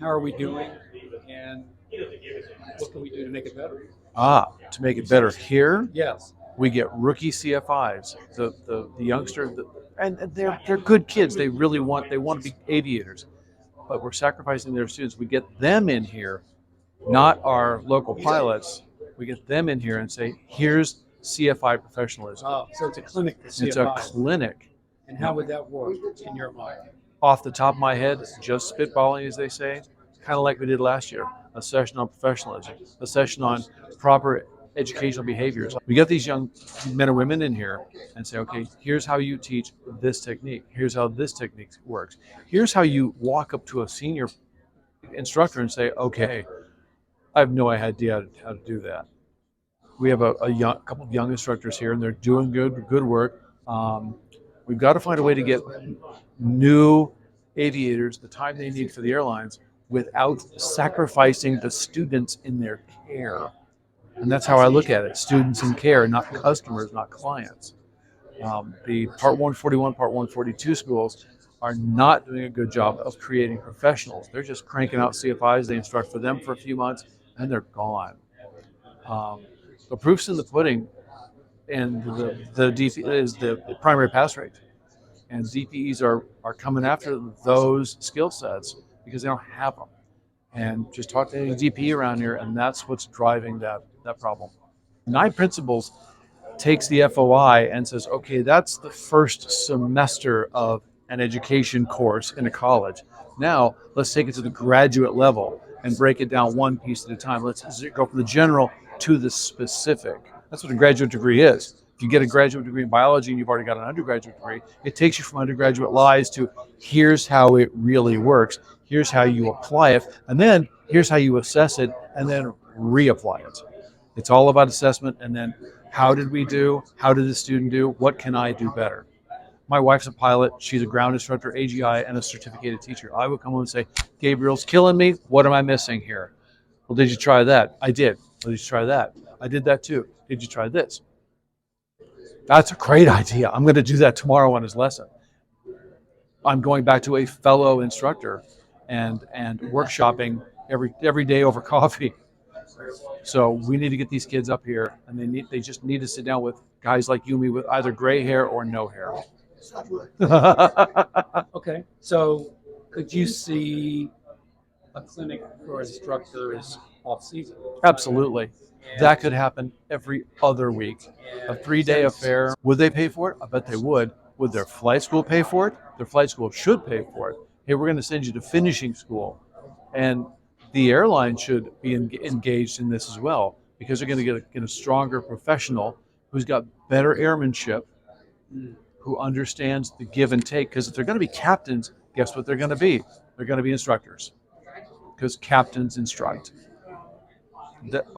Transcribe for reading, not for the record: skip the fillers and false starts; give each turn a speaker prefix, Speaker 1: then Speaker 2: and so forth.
Speaker 1: how are we doing, and what can we do to make it better?
Speaker 2: To make it better here,
Speaker 1: Yes.
Speaker 2: we get rookie CFIs, the youngster, and they're good kids. They want to be aviators, but we're sacrificing their students. We get them in here, not our local pilots. We get them in here and say, here's CFI professionalism.
Speaker 1: Oh, so it's a clinic for
Speaker 2: It's a
Speaker 1: CFI.
Speaker 2: clinic.
Speaker 1: And how would that work in your mind?
Speaker 2: Off the top of my head, just spitballing, as they say, kind of like we did last year. A session on professionalism, a session on proper educational behaviors. We get these young men and women in here and say, okay, here's how you teach this technique. Here's how this technique works. Here's how you walk up to a senior instructor and say, okay, I have no idea how to do that. We have a couple of young instructors here, and they're doing good work. We've got to find a way to get new aviators the time they need for the airlines without sacrificing the students in their care. And that's how I look at it: students in care, not customers, not clients. The Part 141, Part 142 schools are not doing a good job of creating professionals. They're just cranking out CFIs. They instruct for them for a few months, and they're gone. The proof's in the pudding, and the DP is the primary pass rate. And DPEs are coming after those skill sets because they don't have them. And just talk to any DPE around here, and that's what's driving that problem. 9 principals takes the FOI and says, okay, that's the first semester of an education course in a college. Now let's take it to the graduate level and break it down one piece at a time. Let's go from the general to the specific. That's what a graduate degree is. If you get a graduate degree in biology and you've already got an undergraduate degree, it takes you from undergraduate lies to here's how it really works, here's how you apply it, and then here's how you assess it and then reapply it. It's all about assessment, and then how did we do? How did the student do? What can I do better? My wife's a pilot. She's a ground instructor, AGI, and a certificated teacher. I would come home and say, Gabriel's killing me. What am I missing here? Well, did you try that? I did. Well, did you try that? I did that too. Did you try this? That's a great idea. I'm going to do that tomorrow on his lesson. I'm going back to a fellow instructor and workshopping every day over coffee. So we need to get these kids up here, and they just need to sit down with guys like you and me with either gray hair or no hair.
Speaker 1: Okay, so could you see a clinic for instructors off season?
Speaker 2: Absolutely. That could happen every other week. A 3-day affair. Would they pay for it? I bet they would. Would their flight school pay for it? Their flight school should pay for it. Hey, we're going to send you to finishing school. And the airline should be engaged in this as well, because they're going to get a stronger professional who's got better airmanship, who understands the give and take. Because if they're going to be captains, guess what they're going to be? They're going to be instructors, because captains instruct.